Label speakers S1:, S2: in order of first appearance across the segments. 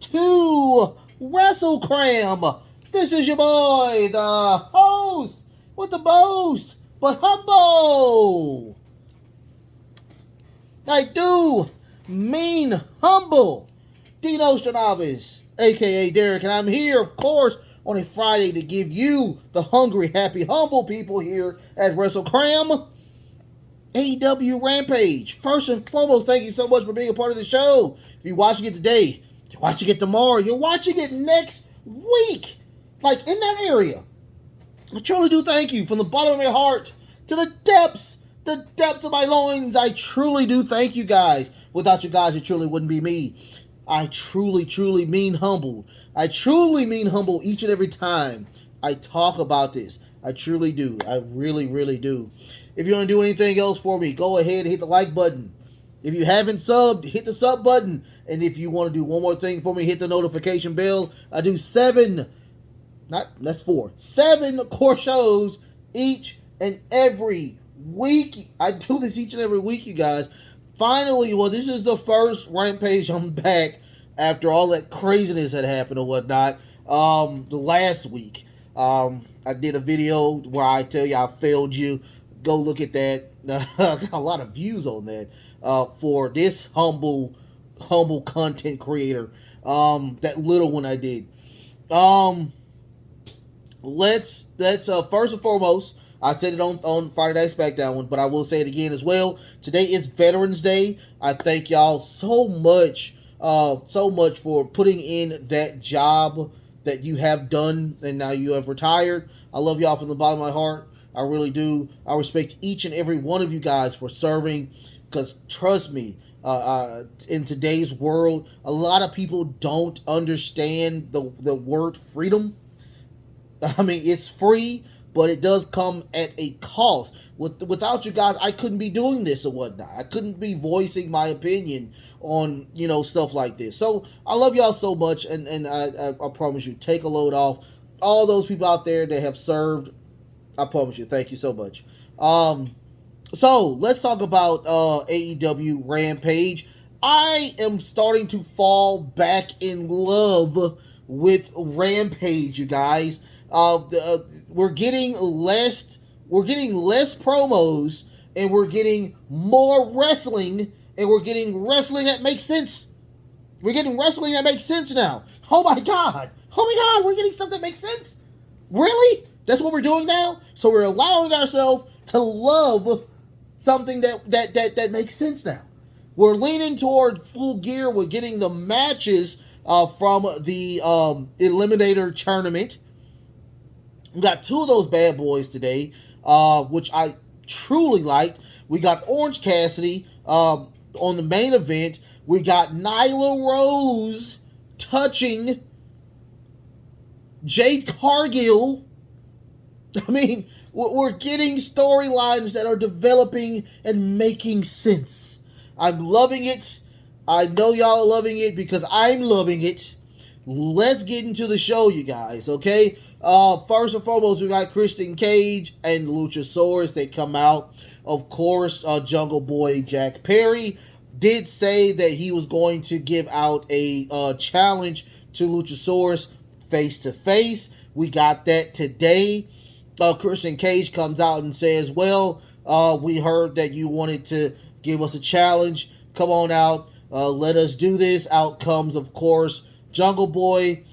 S1: to WrestleCram. This is your boy, the host with the most, but humble. I do mean humble. Dino Stranavis, aka Derek, and I'm here, of course, on a Friday to give you, the hungry, happy, humble people here at WrestleCram. AEW Rampage. First and foremost, thank you so much for being a part of the show. If you're watching it today, you're watching it tomorrow, you're watching it next week, like in that area, I truly do thank you from the bottom of my heart to the depths of my loins. I truly do thank you guys. Without you guys, it truly wouldn't be me. I truly mean humble. I truly mean humble each and every time I talk about this. I truly do. I really do. If you want to do anything else for me, go ahead and hit the like button. If you haven't subbed, hit the sub button. And if you want to do one more thing for me, hit the notification bell. I do 7 core shows each and every week. I do this each and every week, you guys. Finally, well, this is the first Rampage I'm back after all that craziness had happened or whatnot. The last week, I did a video where I tell you I failed you. Go look at that. Got a lot of views on that for this humble content creator. That little one I did. Let's first and foremost, I said it on Friday Night SmackDown one, but I will say it again as well. Today is Veterans Day. I thank y'all so much for putting in that job that you have done and now you have retired. I love y'all from the bottom of my heart. I really do. I respect each and every one of you guys for serving, because trust me, in today's world, a lot of people don't understand the word freedom. I mean, it's free, but it does come at a cost. Without you guys, I couldn't be doing this or whatnot. I couldn't be voicing my opinion on, stuff like this. So I love y'all so much, and I promise you, take a load off all those people out there that have served. I promise you, thank you so much. So let's talk about AEW Rampage. I am starting to fall back in love with Rampage, you guys. We're getting less promos, and we're getting more wrestling, and we're getting wrestling that makes sense. We're getting wrestling that makes sense now. Oh my god, we're getting stuff that makes sense. Really? That's what we're doing now? So we're allowing ourselves to love something that makes sense now. We're leaning toward Full Gear. We're getting the matches from the Eliminator Tournament. We got 2 of those bad boys today, which I truly liked. We got Orange Cassidy on the main event. We got Nyla Rose touching Jade Cargill. I mean, we're getting storylines that are developing and making sense. I'm loving it. I know y'all are loving it because I'm loving it. Let's get into the show, you guys, okay? First and foremost, we got Christian Cage and Luchasaurus. They come out. Of course, Jungle Boy Jack Perry did say that he was going to give out a challenge to Luchasaurus face to face. We got that today. Christian Cage comes out and says, well, we heard that you wanted to give us a challenge. Come on out. Let us do this. Out comes, of course, Jungle Boy.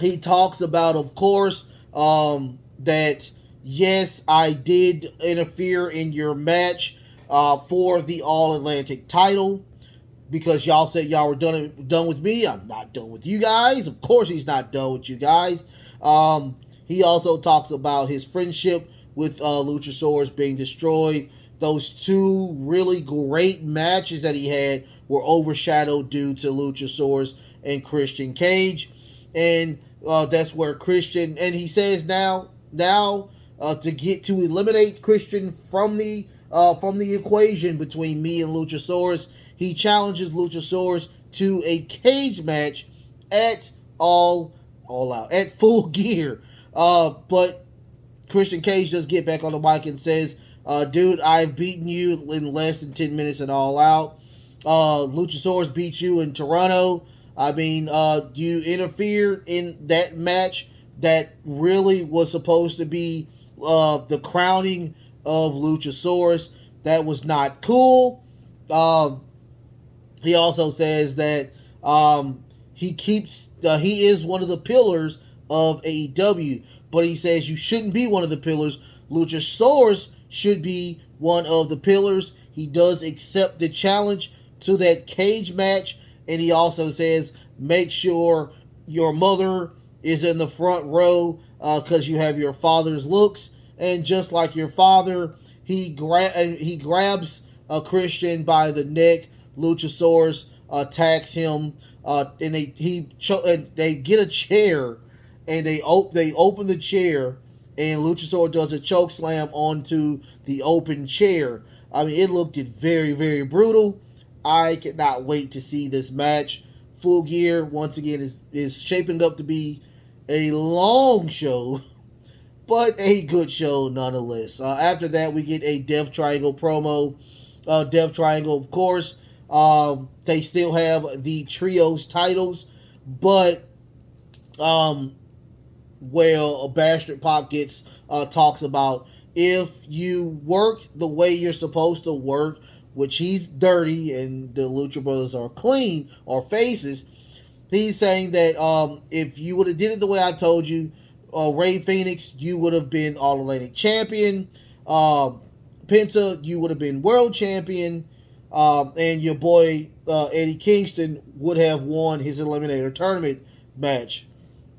S1: He talks about, of course, that, yes, I did interfere in your match for the All-Atlantic title, because y'all said y'all were done with me. I'm not done with you guys. Of course he's not done with you guys. He also talks about his friendship with Luchasaurus being destroyed. Those 2 really great matches that he had were overshadowed due to Luchasaurus and Christian Cage. And that's where Christian, and he says now to eliminate Christian from the equation between me and Luchasaurus, he challenges Luchasaurus to a cage match at all out at Full Gear. But Christian Cage does get back on the mic and says, dude, I've beaten you in less than 10 minutes and All Out. Luchasaurus beat you in Toronto. I mean, you interfered in that match that really was supposed to be the crowning of Luchasaurus. That was not cool. Um, he also says that he is one of the pillars of AEW, but he says you shouldn't be one of the pillars. Luchasaurus should be one of the pillars. He does accept the challenge to that cage match, and he also says make sure your mother is in the front row because you have your father's looks, and just like your father, he grabs a Christian by the neck. Luchasaurus attacks him, and they get a chair, and they open the chair, and Luchasaurus does a choke slam onto the open chair. I mean, it looked very, very brutal. I cannot wait to see this match. Full Gear, once again, is shaping up to be a long show, but a good show nonetheless. After that, we get a Death Triangle promo. Death Triangle, of course, they still have the trios titles, but well, Bastard Pop gets talks about if you work the way you're supposed to work, which he's dirty and the Lucha Brothers are clean or faces. He's saying that if you would have did it the way I told you, Ray Phoenix, you would have been All Atlantic champion. Penta, you would have been world champion. And your boy Eddie Kingston would have won his Eliminator Tournament match.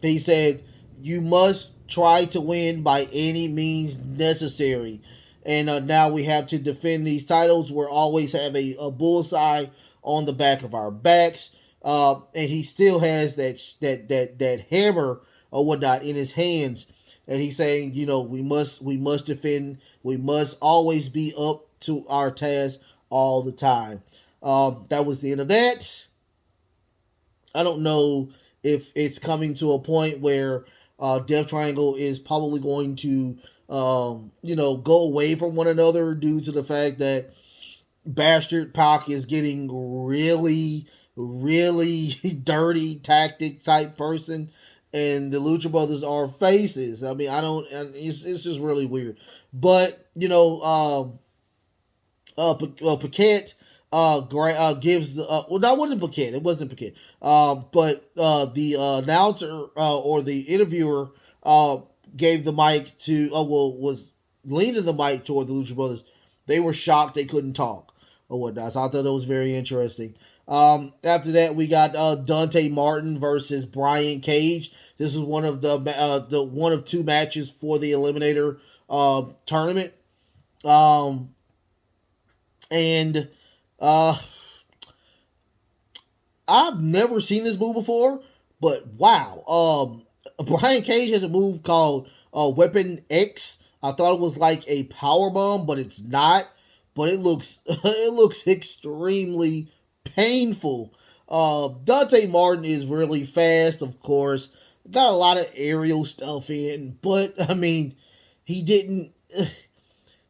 S1: He said, you must try to win by any means necessary. And now we have to defend these titles. We'll always have a bullseye on the back of our backs. And he still has that hammer or whatnot in his hands. And he's saying, we must defend. We must always be up to our task all the time. That was the end of that. I don't know if it's coming to a point where Death Triangle is probably going to, go away from one another due to the fact that Bastard Pac is getting really, really dirty tactic type person, and the Lucha Brothers are faces. I mean, it's just really weird. But, Paquette gives the that wasn't Paquette. It wasn't Paquette. But the announcer or the interviewer gave the mic to was leaning the mic toward the Lucha Brothers. They were shocked they couldn't talk or whatnot. So I thought that was very interesting. After that, we got Dante Martin versus Brian Cage. This is one of the one of two matches for the Eliminator tournament. And I've never seen this move before, but wow. Brian Cage has a move called Weapon X. I thought it was like a power bomb, but it's not. But it looks extremely painful. Dante Martin is really fast, of course. Got a lot of aerial stuff in, but I mean, he didn't.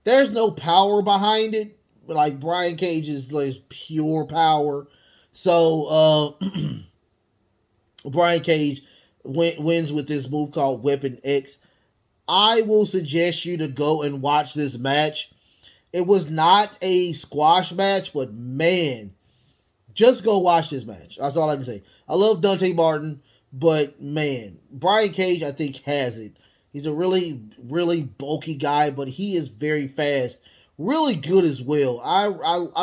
S1: There's no power behind it. Like Brian Cage is like pure power. So Brian Cage wins with this move called Weapon X. I will suggest you to go and watch this match. It was not a squash match, but man, just go watch this match. That's all I can say. I love Dante Martin, but man, Brian Cage, I think, has it. He's a really, really bulky guy, but he is very fast. Really good as well. I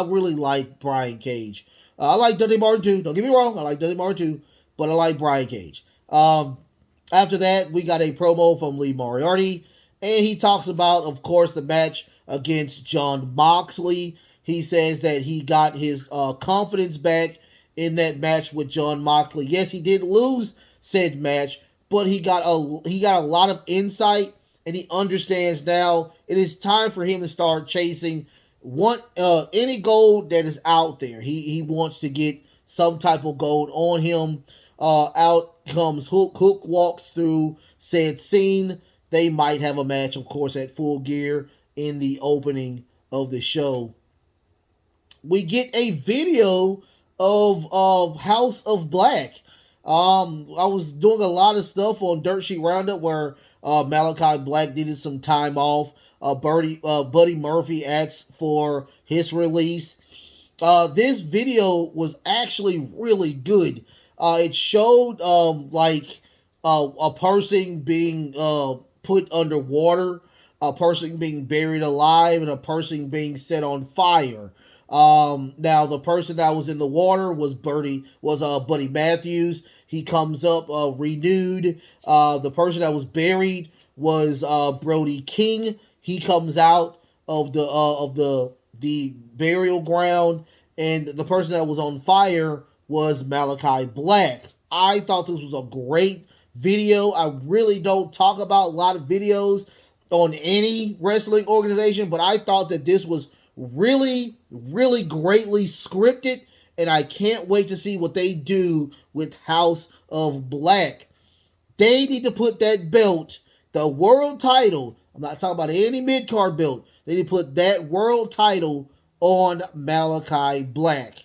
S1: really like Brian Cage. I like Dante Martin too. Don't get me wrong. I like Dante Martin too, but I like Brian Cage. After that, we got a promo from Lee Moriarty, and he talks about, of course, the match against Jon Moxley. He says that he got his confidence back in that match with Jon Moxley. Yes, he did lose said match, but he got a lot of insight, and he understands now it is time for him to start chasing any gold that is out there. He wants to get some type of gold on him. Out comes Hook. Hook walks through said scene. they might have a match, of course, at Full Gear in the opening of the show. We get a video of House of Black. I was doing a lot of stuff on Dirt Sheet Roundup where Malachi Black needed some time off. Buddy Murphy asked for his release. This video was actually really good. It showed a person being put underwater, a person being buried alive, and a person being set on fire. Now the person that was in the water was Buddy Matthews. He comes up renewed. The person that was buried was Brody King. He comes out of the burial ground, and the person that was on fire was Malachi Black. I thought this was a great video. I really don't talk about a lot of videos on any wrestling organization, but I thought that this was really, really greatly scripted, and I can't wait to see what they do with House of Black. They need to put that belt, the world title, I'm not talking about any mid-card belt, they need to put that world title on Malachi Black.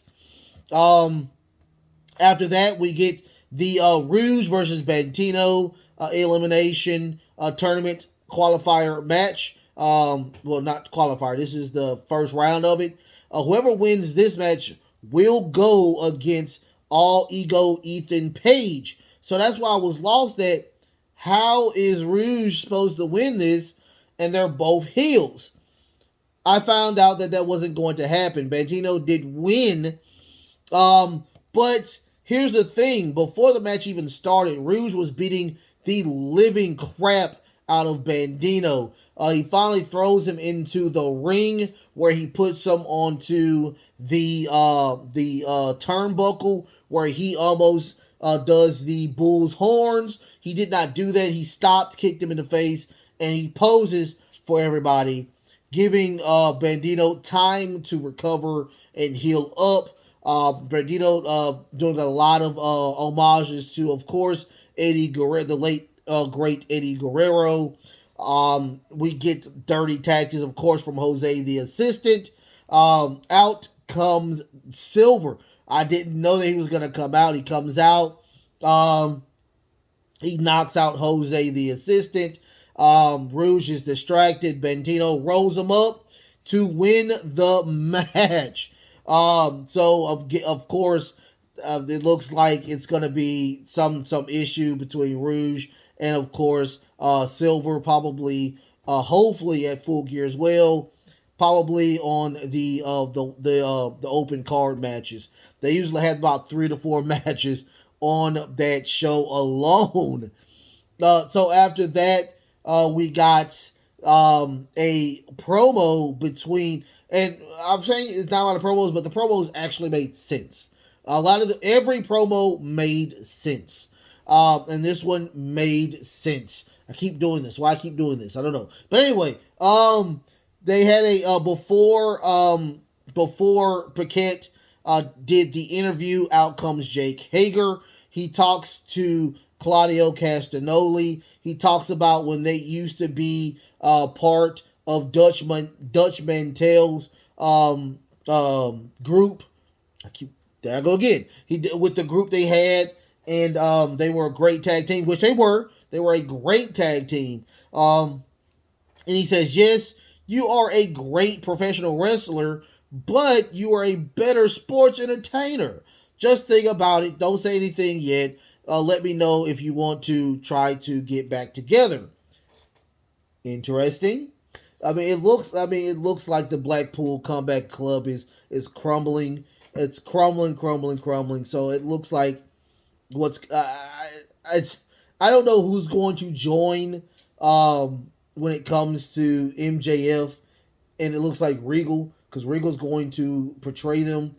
S1: After that, we get the Rouge versus Bantino elimination tournament qualifier match. Well, not qualifier. This is the first round of it. Whoever wins this match will go against All Ego Ethan Page. So that's why I was lost at how is Rouge supposed to win this, and they're both heels. I found out that wasn't going to happen. Bantino did win, but here's the thing. Before the match even started, Rouge was beating the living crap out of Bantino. He finally throws him into the ring where he puts him onto the turnbuckle where he almost does the bull's horns. He did not do that. He stopped, kicked him in the face, and he poses for everybody, giving Bantino time to recover and heal up. Bantino doing a lot of homages to, of course, Eddie Guerrero, the late great Eddie Guerrero. We get dirty tactics, of course, from Jose the Assistant. Out comes Silver. I didn't know that he was going to come out. He comes out. He knocks out Jose the Assistant. Rouge is distracted. Bantino rolls him up to win the match. So of course, it looks like it's going to be some issue between Rouge and, of course, Silver, probably, hopefully at Full Gear as well, probably on the open card matches. They usually have about 3 to 4 matches on that show alone. So after that, we got a promo between, and I'm saying it's not a lot of promos, but the promos actually made sense. Every promo made sense. And this one made sense. I keep doing this. Why I keep doing this, I don't know. But anyway, they had a before Paquette did the interview, out comes Jake Hager. He talks to Claudio Castagnoli. He talks about when they used to be part of Dutch Mantel's group. There I go again. With the group they had, and they were a great tag team, which they were. They were a great tag team. And he says, yes, you are a great professional wrestler, but you are a better sports entertainer. Just think about it. Don't say anything yet. Let me know if you want to try to get back together. Interesting. It looks like the Blackpool Comeback Club is crumbling. It's crumbling. So it looks like I don't know who's going to join when it comes to MJF, and it looks like Regal, because Regal's going to portray the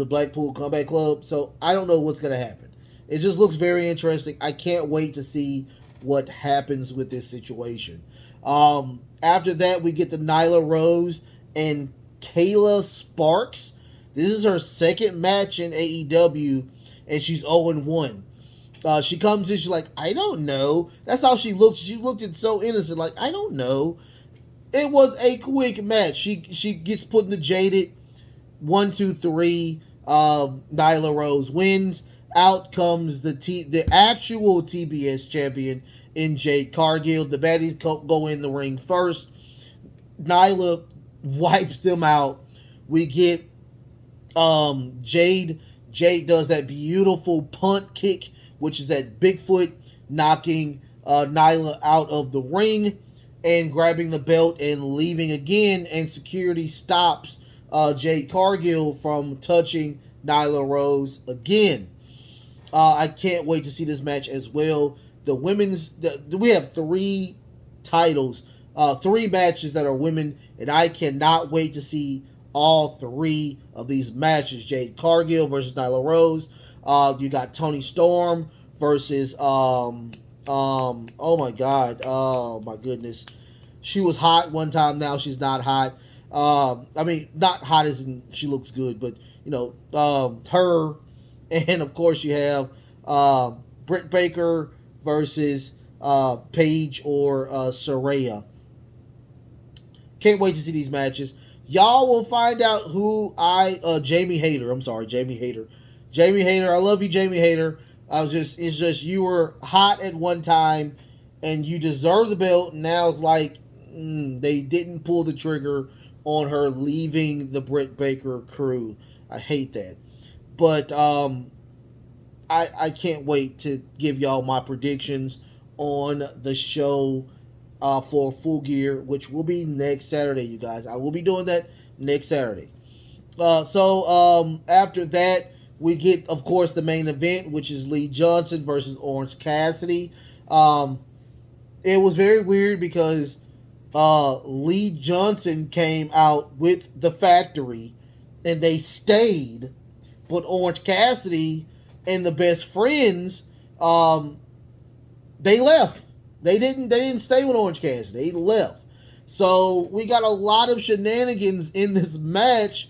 S1: Blackpool Comeback Club. So I don't know what's going to happen. It just looks very interesting. I can't wait to see what happens with this situation. After that, we get the Nyla Rose and Kayla Sparks. This is her second match in AEW, and she's 0-1. She comes in, she's like, I don't know. That's how she looked. She looked it so innocent, like, I don't know. It was a quick match. She gets put in the jaded 1, 2, 3. Nyla Rose wins. Out comes the actual TBS champion in Jade Cargill. The baddies go in the ring first. Nyla wipes them out. We get Jade. Jade does that beautiful punt kick, which is that Bigfoot knocking Nyla out of the ring and grabbing the belt and leaving again. And security stops Jade Cargill from touching Nyla Rose again. I can't wait to see this match as well. We have 3 titles, 3 matches that are women, and I cannot wait to see all 3 of these matches. Jade Cargill versus Nyla Rose. You got Toni Storm versus oh my god, oh my goodness, she was hot one time. Now she's not hot. I mean, not hot as in she looks good, but her. And of course you have Britt Baker versus Paige or Saraya. Can't wait to see these matches. Y'all will find out who Jamie Hayter. I'm sorry, Jamie Hayter. Jamie Hayter, I love you, Jamie Hayter. It's just you were hot at one time and you deserve the belt. Now it's like they didn't pull the trigger on her leaving the Britt Baker crew. I hate that. But I can't wait to give y'all my predictions on the show for Full Gear, which will be next Saturday, you guys. I will be doing that next Saturday. So after that, we get, of course, the main event, which is Lee Johnson versus Orange Cassidy. It was very weird because Lee Johnson came out with the Factory and they stayed, but Orange Cassidy and the Best Friends, they left. They didn't stay with Orange Cassidy. They left. So we got a lot of shenanigans in this match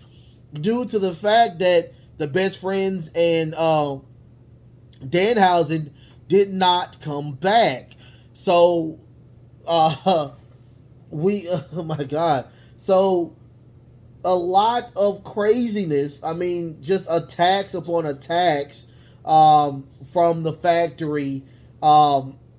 S1: due to the fact that the Best Friends and Danhausen did not come back. So oh my god. So a lot of craziness. I mean, just attacks upon attacks from the Factory.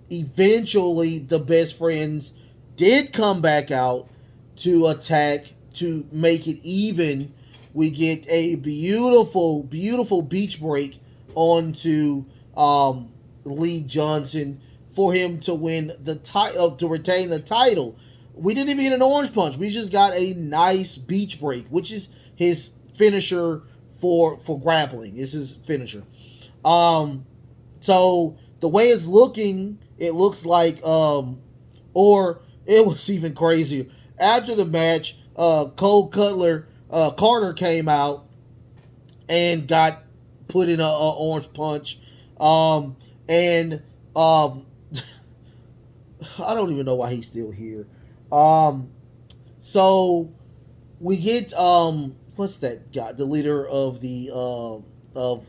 S1: Eventually, the Best Friends did come back out to attack to make it even. We get a beautiful, beautiful beach break onto Lee Johnson for him to win the title, to retain the title. We didn't even get an orange punch. We just got a nice beach break, which is his finisher for grappling. It's his finisher. So the way it's looking, it looks like, or it was even crazier. After the match, Cole Carter came out and got put in a orange punch. And I don't even know why he's still here. So we get what's that guy? The leader of the of oh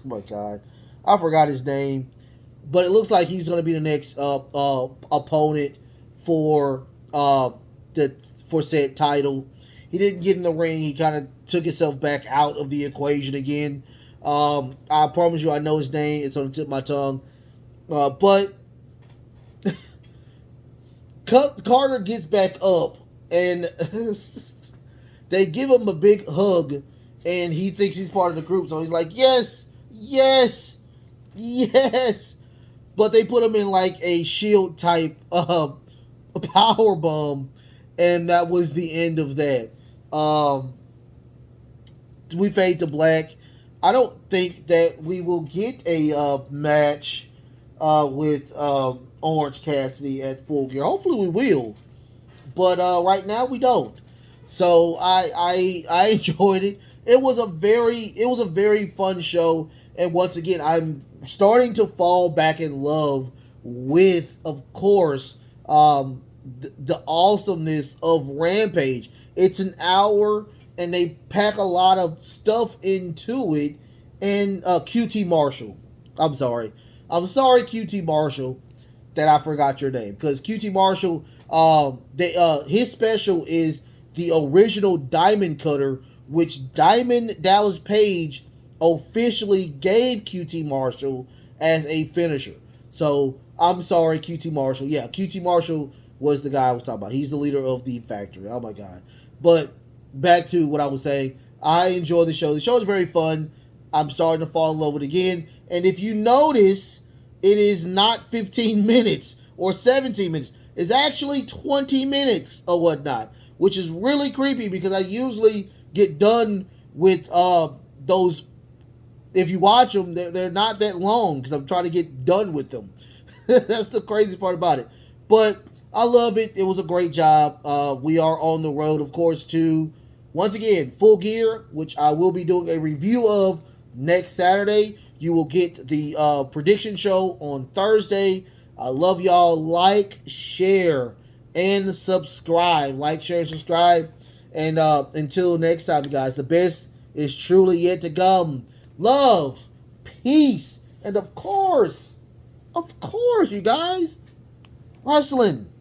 S1: my god, I forgot his name, but it looks like he's going to be the next opponent for said title. He didn't get in the ring. He kind of took himself back out of the equation again. I promise you, I know his name. It's on the tip of my tongue. But Carter gets back up, and they give him a big hug, and he thinks he's part of the group. So he's like, yes, yes, yes. But they put him in like a shield type power bomb, and that was the end of that. We fade to black. I don't think that we will get a match with Orange Cassidy at Full Gear. Hopefully we will, but right now we don't. So I enjoyed it. It was a very fun show, and once again, I'm starting to fall back in love with, of course, the awesomeness of Rampage. It's an hour, and they pack a lot of stuff into it. And QT Marshall, I'm sorry, I'm sorry, QT Marshall, that I forgot your name, because QT Marshall, his special is the original Diamond Cutter, which Diamond Dallas Page officially gave QT Marshall as a finisher. So I'm sorry, QT Marshall. Yeah, QT Marshall was the guy I was talking about. He's the leader of the factory. Oh my god. But back to what I was saying. I enjoy the show. The show is very fun. I'm starting to fall in love with it again. And if you notice, it is not 15 minutes or 17 minutes. It's actually 20 minutes or whatnot, which is really creepy because I usually get done with those. If you watch them, they're not that long because I'm trying to get done with them. That's the crazy part about it. But I love it. It was a great job. We are on the road, of course, to, once again, Full Gear, which I will be doing a review of next Saturday. You will get the prediction show on Thursday. I love y'all. Like, share, and subscribe. Like, share, and subscribe. And until next time, guys, the best is truly yet to come. Love, peace, and of course, you guys, wrestling.